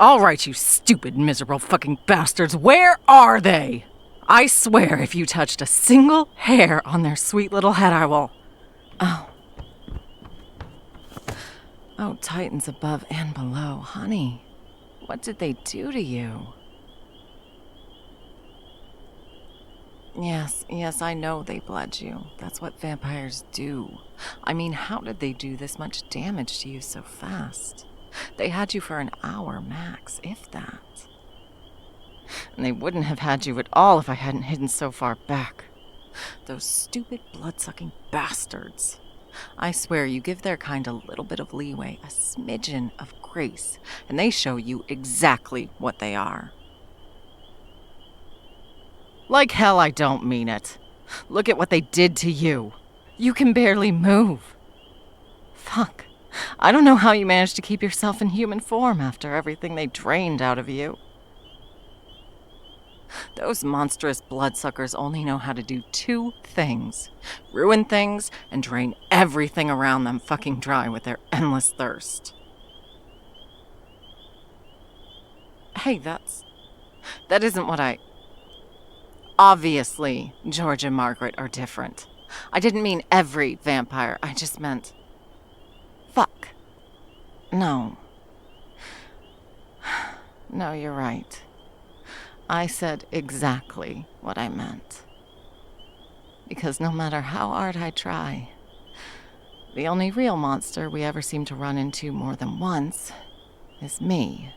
All right, you stupid, miserable fucking bastards, where are they? I swear if you touched a single hair on their sweet little head, I will... Oh. Oh, Titans above and below. Honey, what did they do to you? Yes, I know they bled you. That's what vampires do. I mean, how did they do this much damage to you so fast? They had you for an hour max, if that. And they wouldn't have had you at all if I hadn't hidden so far back. Those stupid blood-sucking bastards. I swear you give their kind a little bit of leeway, a smidgen of grace, and they show you exactly what they are. Like hell I don't mean it. Look at what they did to you. You can barely move. Fuck. I don't know how you managed to keep yourself in human form after everything they drained out of you. Those monstrous bloodsuckers only know how to do two things. Ruin things and drain everything around them fucking dry with their endless thirst. Hey, that isn't what I... Obviously, George and Margaret are different. I didn't mean every vampire, I just meant... Fuck. No. No, you're right. I said exactly what I meant. Because no matter how hard I try, the only real monster we ever seem to run into more than once is me.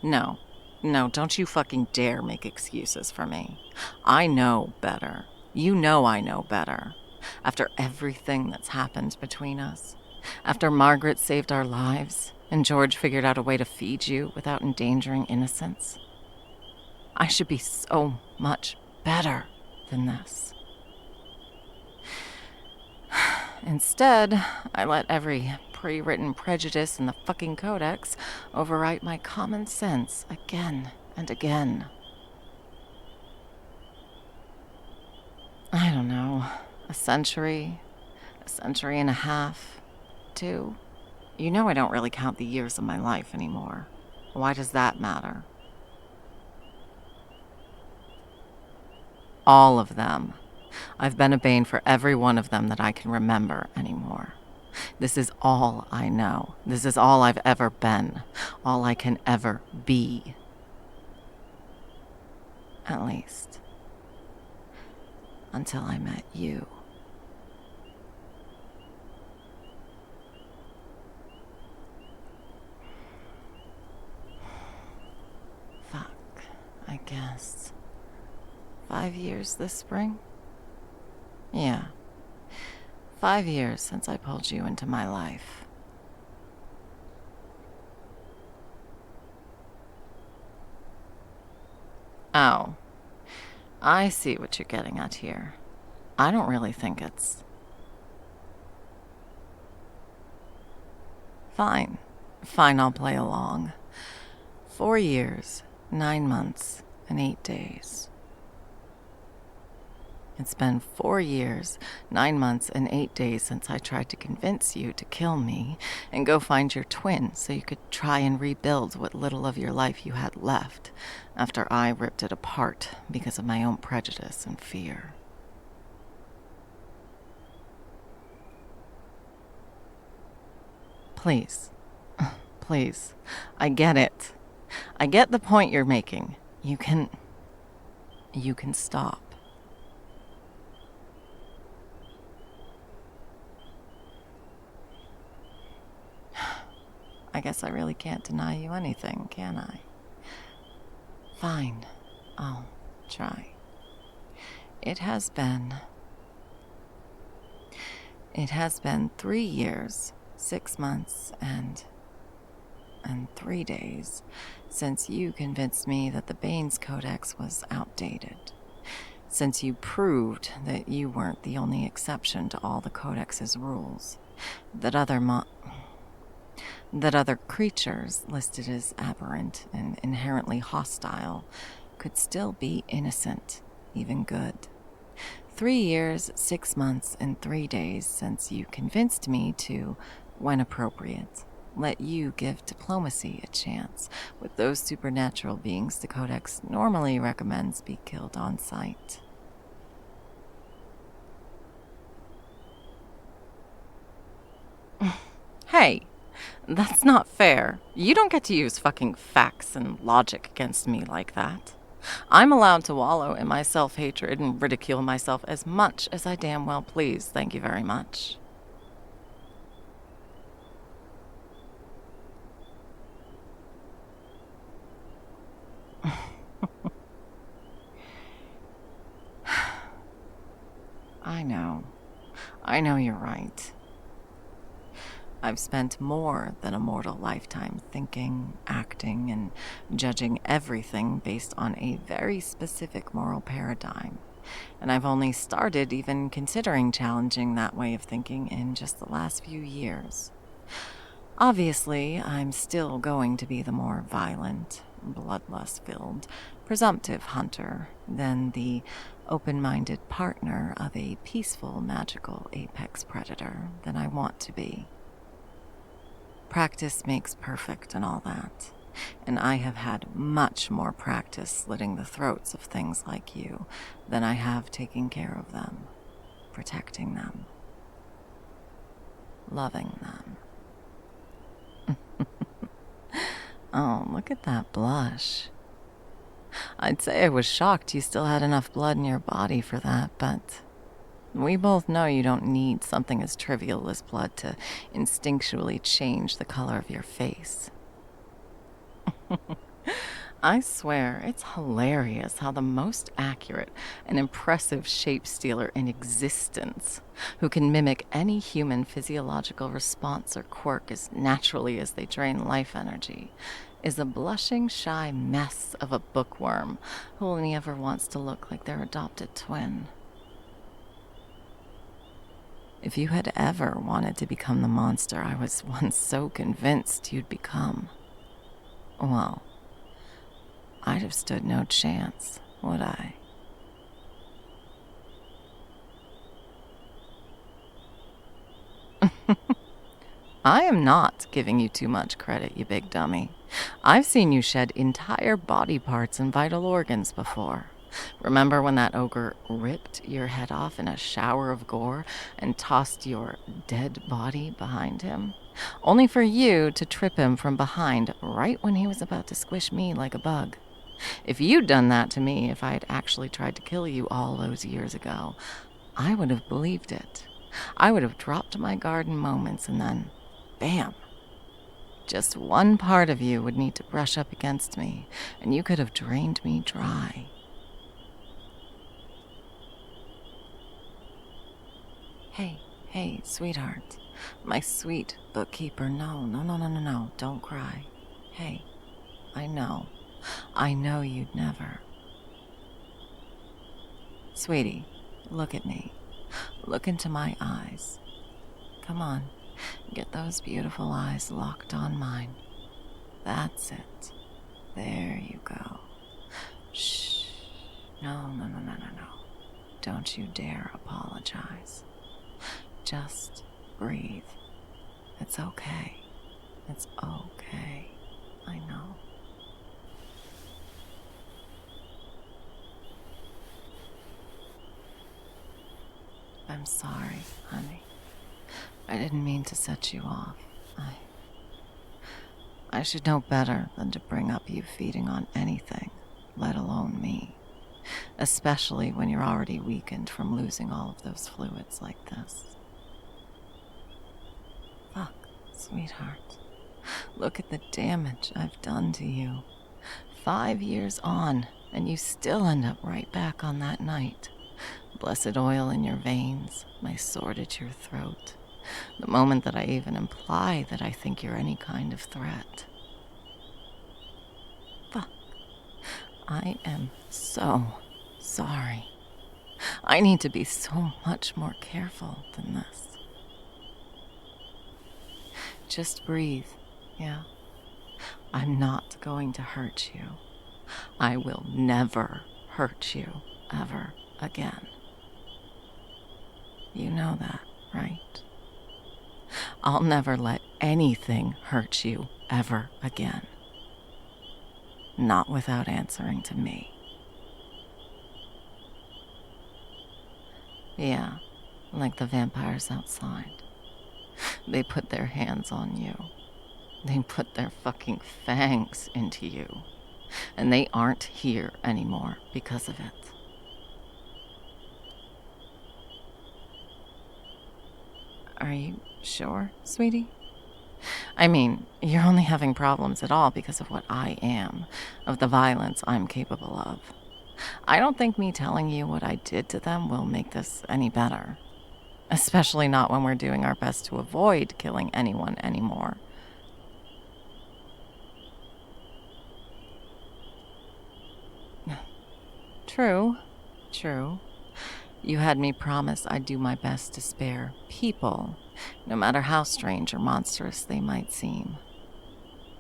No, don't you fucking dare make excuses for me. I know better. You know I know better. After everything that's happened between us, after Margaret saved our lives, and George figured out a way to feed you without endangering innocence, I should be so much better than this. Instead, I let every pre-written prejudice in the fucking codex overwrite my common sense again and again. I don't know, a century and a half, 2. You know I don't really count the years of my life anymore. Why does that matter? All of them. I've been a Bane for every one of them that I can remember anymore. This is all I know. This is all I've ever been. All I can ever be. At least. Until I met you. Fuck, I guess. 5 years this spring? Yeah. 5 years since I pulled you into my life. Oh. I see what you're getting at here. I don't really think it's... Fine, I'll play along. 4 years, 9 months, and 8 days. It's been 4 years, 9 months, and 8 days since I tried to convince you to kill me and go find your twin so you could try and rebuild what little of your life you had left after I ripped it apart because of my own prejudice and fear. Please, I get it. I get the point you're making. You can stop. I guess I really can't deny you anything, can I? Fine, I'll try. It has been 3 years, 6 months, and 3 days since you convinced me that the Bane's Codex was outdated. Since you proved that you weren't the only exception to all the Codex's rules. That other creatures listed as aberrant and inherently hostile could still be innocent, even good. 3 years, 6 months, and 3 days since you convinced me to when appropriate, let you give diplomacy a chance with those supernatural beings the Codex normally recommends be killed on sight. Hey, that's not fair. You don't get to use fucking facts and logic against me like that. I'm allowed to wallow in my self-hatred and ridicule myself as much as I damn well please, thank you very much. I know you're right. I've spent more than a mortal lifetime thinking, acting, and judging everything based on a very specific moral paradigm. And I've only started even considering challenging that way of thinking in just the last few years. Obviously, I'm still going to be the more violent, bloodlust-filled, presumptive hunter than the open-minded partner of a peaceful, magical apex predator that I want to be. Practice makes perfect and all that, and I have had much more practice slitting the throats of things like you than I have taking care of them, protecting them, loving them. Oh, look at that blush. I'd say I was shocked you still had enough blood in your body for that, but we both know you don't need something as trivial as blood to instinctually change the color of your face. I swear, it's hilarious how the most accurate and impressive shape stealer in existence, who can mimic any human physiological response or quirk as naturally as they drain life energy, is a blushing, shy mess of a bookworm who only ever wants to look like their adopted twin. If you had ever wanted to become the monster I was once so convinced you'd become, well, I'd have stood no chance, would I? I am not giving you too much credit, you big dummy. I've seen you shed entire body parts and vital organs before. Remember when that ogre ripped your head off in a shower of gore and tossed your dead body behind him? Only for you to trip him from behind right when he was about to squish me like a bug. If you'd done that to me, if I had actually tried to kill you all those years ago, I would have believed it. I would have dropped my guard in moments and then, bam. Just one part of you would need to brush up against me, and you could have drained me dry. Hey, sweetheart. My sweet bookkeeper, no, don't cry. Hey, I know you'd never. Sweetie, look at me. Look into my eyes. Come on, get those beautiful eyes locked on mine. That's it. There you go. Shh. No. Don't you dare apologize. Just breathe. It's okay. It's okay. I know. I'm sorry, honey. I didn't mean to set you off. I should know better than to bring up you feeding on anything, let alone me. Especially when you're already weakened from losing all of those fluids like this. Fuck, sweetheart. Look at the damage I've done to you. 5 years on, and you still end up right back on that night. Blessed oil in your veins, my sword at your throat. The moment that I even imply that I think you're any kind of threat. Fuck. I am so sorry. I need to be so much more careful than this. Just breathe, yeah? I'm not going to hurt you. I will never hurt you ever again. You know that, right? I'll never let anything hurt you ever again. Not without answering to me. Yeah, like the vampires outside. They put their hands on you. They put their fucking fangs into you. And they aren't here anymore because of it. Are you sure, sweetie? I mean, you're only having problems at all because of what I am, of the violence I'm capable of. I don't think me telling you what I did to them will make this any better. Especially not when we're doing our best to avoid killing anyone anymore. True. You had me promise I'd do my best to spare people, no matter how strange or monstrous they might seem.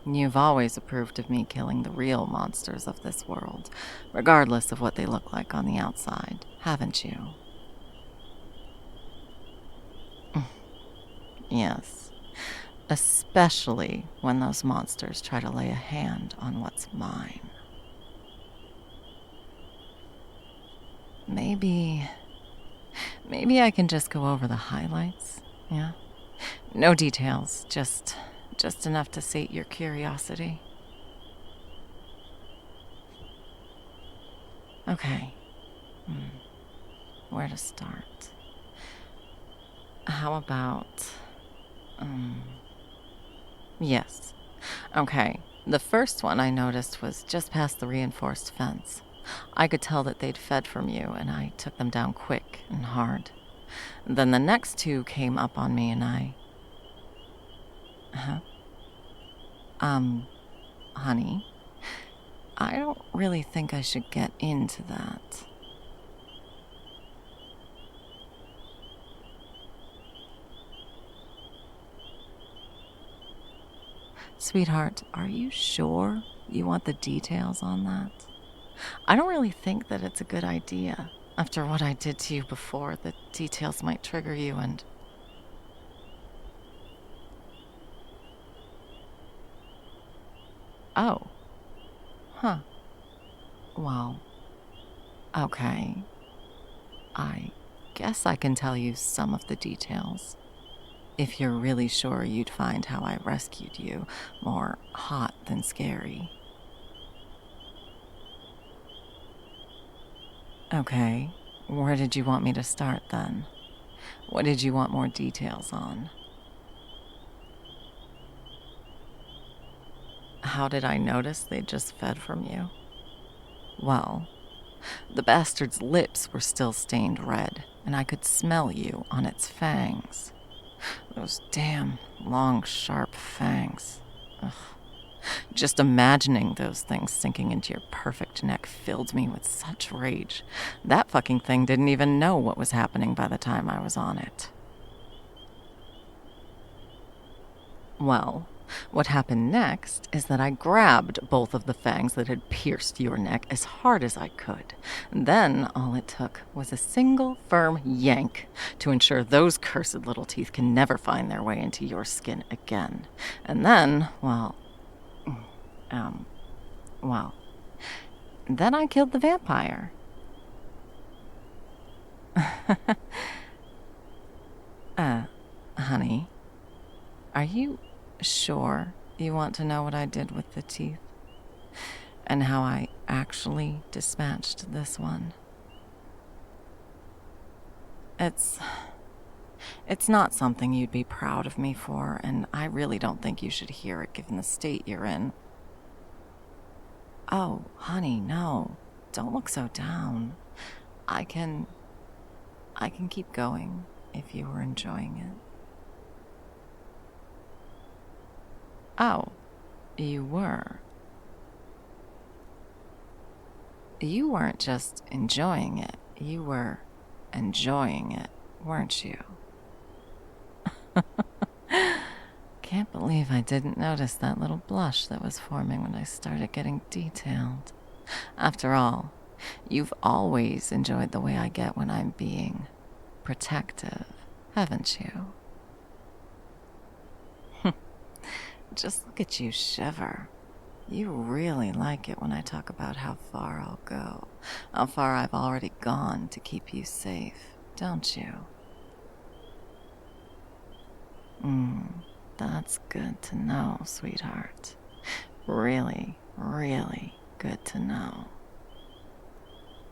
You've always approved of me killing the real monsters of this world, regardless of what they look like on the outside, haven't you? Yes, especially when those monsters try to lay a hand on what's mine. Maybe I can just go over the highlights, yeah? No details, just enough to sate your curiosity. Okay. Where to start? How about... Yes. Okay. The first one I noticed was just past the reinforced fence. I could tell that they'd fed from you, and I took them down quick and hard. Then the next two came up on me, and I... Huh? Honey, I don't really think I should get into that. Sweetheart, are you sure you want the details on that? I don't really think that it's a good idea. After what I did to you before, the details might trigger you and... Oh. Huh. Well, okay. I guess I can tell you some of the details. If you're really sure you'd find how I rescued you more hot than scary. Okay, where did you want me to start then? What did you want more details on? How did I notice they just fed from you? Well, the bastard's lips were still stained red, and I could smell you on its fangs. Those damn long, sharp fangs. Ugh. Just imagining those things sinking into your perfect neck filled me with such rage. That fucking thing didn't even know what was happening by the time I was on it. Well, what happened next is that I grabbed both of the fangs that had pierced your neck as hard as I could. Then all it took was a single firm yank to ensure those cursed little teeth can never find their way into your skin again. And then, then I killed the vampire. Honey, are you sure you want to know what I did with the teeth? And how I actually dispatched this one? It's not something you'd be proud of me for, and I really don't think you should hear it given the state you're in. Oh, honey, no. Don't look so down. I can keep going if you were enjoying it. Oh, you were. You weren't just enjoying it. You were enjoying it, weren't you? Can't believe I didn't notice that little blush that was forming when I started getting detailed. After all, you've always enjoyed the way I get when I'm being protective, haven't you? Just look at you shiver. You really like it when I talk about how far I'll go, how far I've already gone to keep you safe, don't you? That's good to know, sweetheart. Really, really good to know.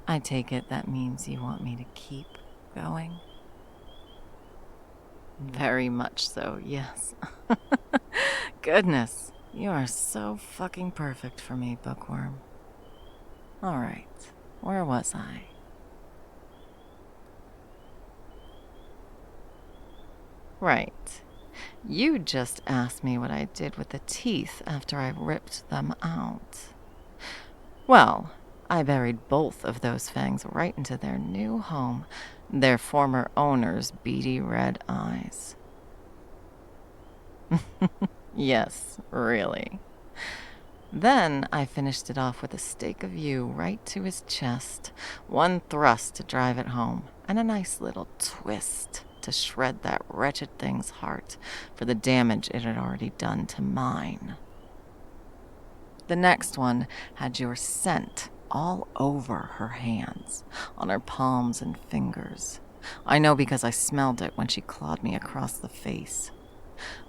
I take it that means you want me to keep going? Very much so, yes. Goodness, you are so fucking perfect for me, Bookworm. All right, where was I? Right. You just asked me what I did with the teeth after I ripped them out. Well, I buried both of those fangs right into their new home, their former owner's beady red eyes. Yes, really. Then I finished it off with a stake of you right to his chest, one thrust to drive it home, and a nice little twist to shred that wretched thing's heart for the damage it had already done to mine. The next one had your scent all over her hands, on her palms and fingers. I know because I smelled it when she clawed me across the face.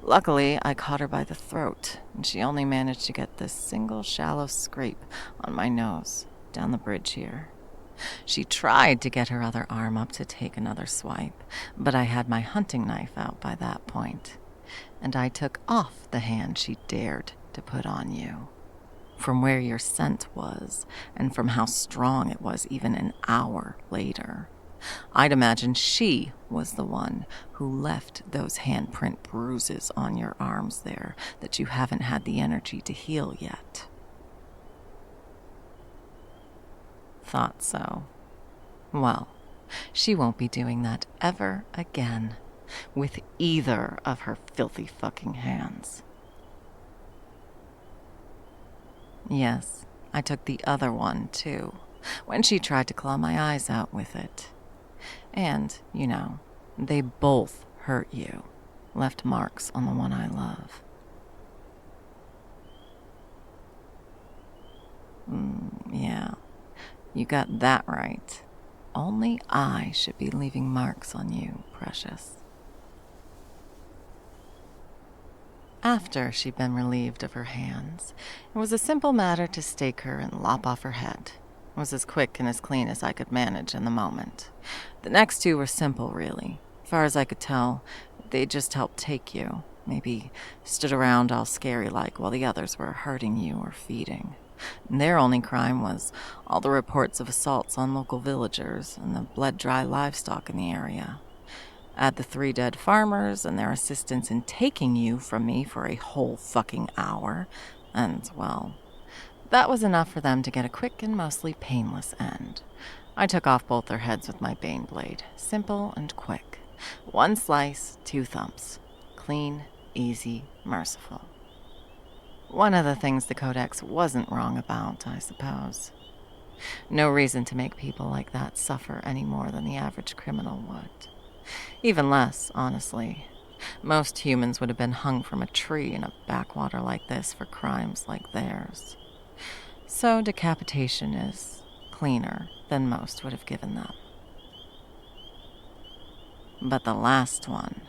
Luckily, I caught her by the throat, and she only managed to get this single shallow scrape on my nose, down the bridge here. She tried to get her other arm up to take another swipe, but I had my hunting knife out by that point, and I took off the hand she dared to put on you. From where your scent was, and from how strong it was even an hour later, I'd imagine she was the one who left those handprint bruises on your arms there that you haven't had the energy to heal yet. Thought so. Well, she won't be doing that ever again with either of her filthy fucking hands. Yes, I took the other one too, when she tried to claw my eyes out with it. And, you know, they both hurt you, left marks on the one I love. Yeah, you got that right. Only I should be leaving marks on you, precious. After she'd been relieved of her hands, it was a simple matter to stake her and lop off her head. It was as quick and as clean as I could manage in the moment. The next two were simple, really. As far as I could tell, they just helped take you. Maybe stood around all scary-like while the others were hurting you or feeding. And their only crime was all the reports of assaults on local villagers and the blood-dry livestock in the area. Add the 3 dead farmers and their assistance in taking you from me for a whole fucking hour, and, well, that was enough for them to get a quick and mostly painless end. I took off both their heads with my Bane blade. Simple and quick. 1 slice, 2 thumps. Clean, easy, merciful. One of the things the Codex wasn't wrong about, I suppose. No reason to make people like that suffer any more than the average criminal would. Even less, honestly. Most humans would have been hung from a tree in a backwater like this for crimes like theirs. So decapitation is cleaner than most would have given them. But the last one...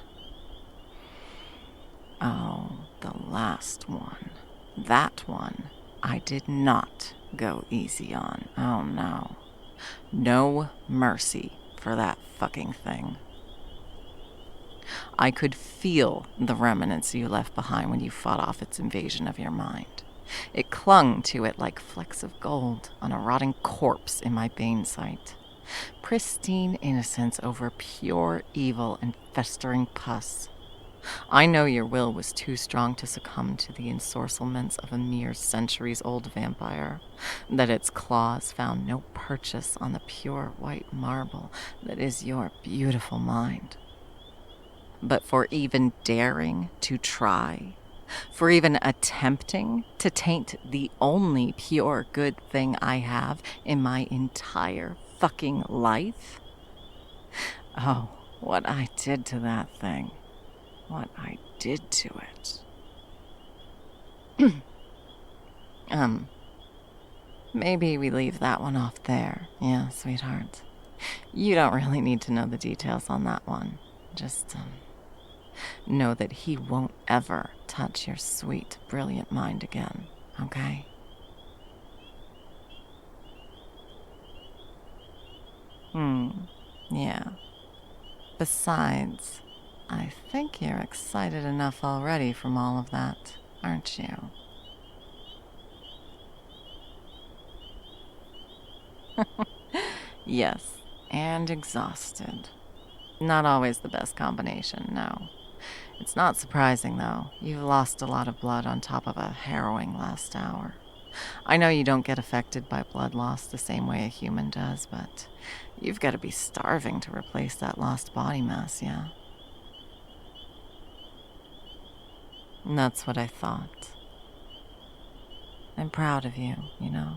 Oh, the last one. That one I did not go easy on. Oh no. No mercy for that fucking thing. I could feel the remnants you left behind when you fought off its invasion of your mind. It clung to it like flecks of gold on a rotting corpse in my Bane sight. Pristine innocence over pure evil and festering pus. I know your will was too strong to succumb to the ensorcelments of a mere centuries-old vampire, that its claws found no purchase on the pure white marble that is your beautiful mind. But for even daring to try, for even attempting to taint the only pure good thing I have in my entire fucking life? Oh, what I did to that thing. What I did to it. Maybe we leave that one off there. Yeah, sweetheart. You don't really need to know the details on that one. Just, know that he won't ever touch your sweet, brilliant mind again, okay? Yeah. Besides, I think you're excited enough already from all of that, aren't you? Yes, and exhausted. Not always the best combination, no. It's not surprising, though. You've lost a lot of blood on top of a harrowing last hour. I know you don't get affected by blood loss the same way a human does, but you've got to be starving to replace that lost body mass, yeah? And that's what I thought. I'm proud of you, you know?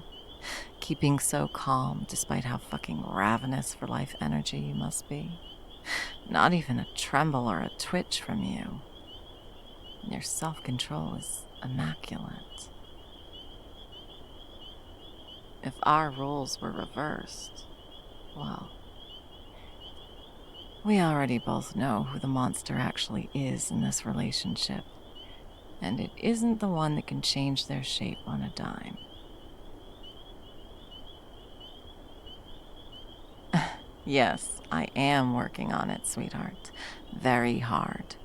Keeping so calm despite how fucking ravenous for life energy you must be. Not even a tremble or a twitch from you. Your self-control is immaculate. If our roles were reversed, well, we already both know who the monster actually is in this relationship, and it isn't the one that can change their shape on a dime. Yes, I am working on it, sweetheart. Very hard.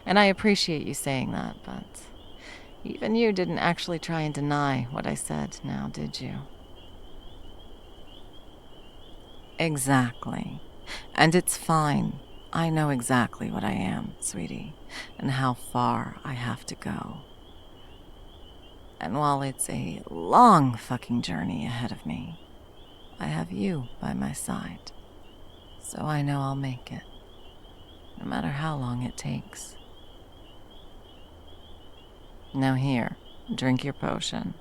And I appreciate you saying that, but even you didn't actually try and deny what I said now, did you? Exactly. And it's fine. I know exactly what I am, sweetie, and how far I have to go. And while it's a long fucking journey ahead of me, I have you by my side. So I know I'll make it, no matter how long it takes. Now here, drink your potion.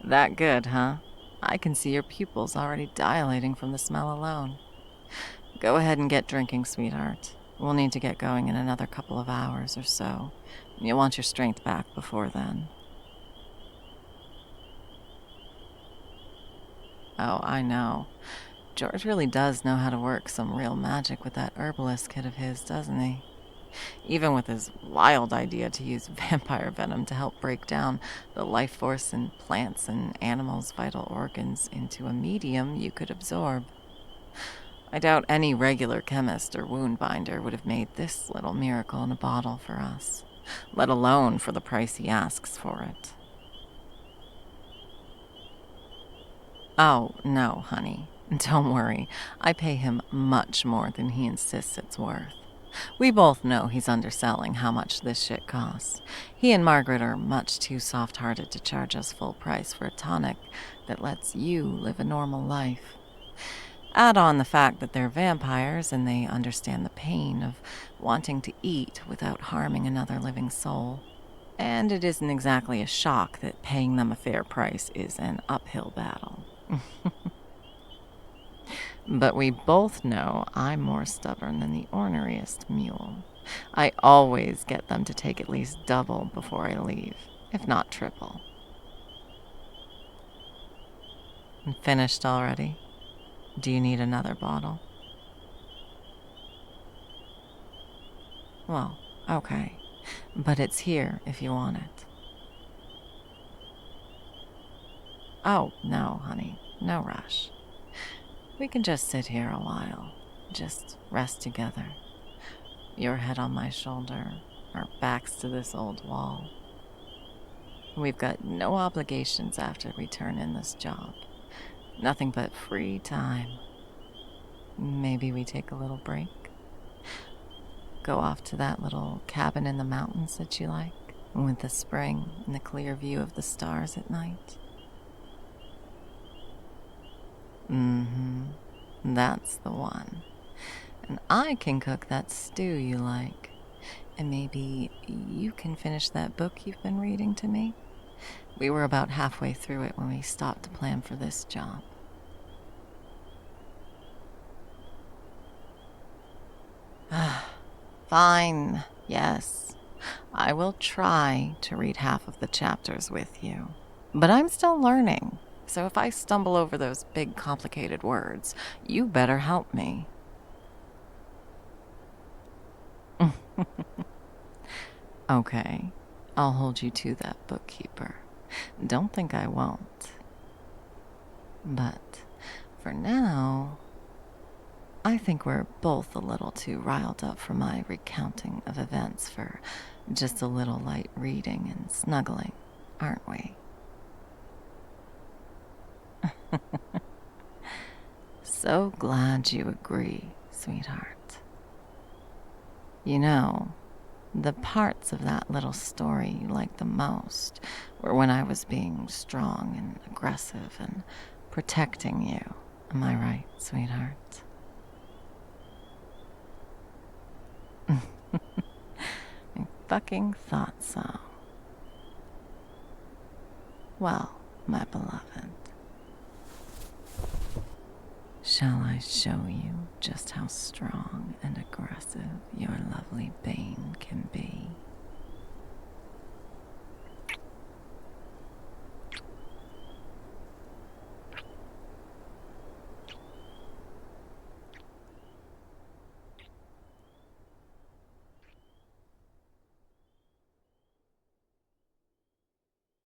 That good, huh? I can see your pupils already dilating from the smell alone. Go ahead and get drinking, sweetheart. We'll need to get going in another couple of hours or so. You'll want your strength back before then. Oh, I know. George really does know how to work some real magic with that herbalist kit of his, doesn't he? Even with his wild idea to use vampire venom to help break down the life force in plants and animals' vital organs into a medium you could absorb. I doubt any regular chemist or wound binder would have made this little miracle in a bottle for us, let alone for the price he asks for it. Oh, no, honey. Don't worry. I pay him much more than he insists it's worth. We both know he's underselling how much this shit costs. He and Margaret are much too soft-hearted to charge us full price for a tonic that lets you live a normal life. Add on the fact that they're vampires and they understand the pain of wanting to eat without harming another living soul. And it isn't exactly a shock that paying them a fair price is an uphill battle. But we both know I'm more stubborn than the orneriest mule. I always get them to take at least double before I leave, if not triple. Finished already? Do you need another bottle? Well, okay. But it's here if you want it. Oh, no, honey. No rush. We can just sit here a while. Just rest together. Your head on my shoulder, our backs to this old wall. We've got no obligations after we turn in this job. Nothing but free time. Maybe we take a little break. Go off to that little cabin in the mountains that you like, with the spring and the clear view of the stars at night. That's the one. And I can cook that stew you like. And maybe you can finish that book you've been reading to me. We were about halfway through it when we stopped to plan for this job. Fine. Yes, I will try to read half of the chapters with you. But I'm still learning, so if I stumble over those big complicated words, you better help me. Okay, I'll hold you to that, bookkeeper. Don't think I won't. But for now, I think we're both a little too riled up for my recounting of events for just a little light reading and snuggling, aren't we? So glad you agree, sweetheart. You know, the parts of that little story you liked the most were when I was being strong and aggressive and protecting you. Am I right, sweetheart? I fucking thought so. Well, my beloved, shall I show you just how strong and aggressive your lovely Bane can be?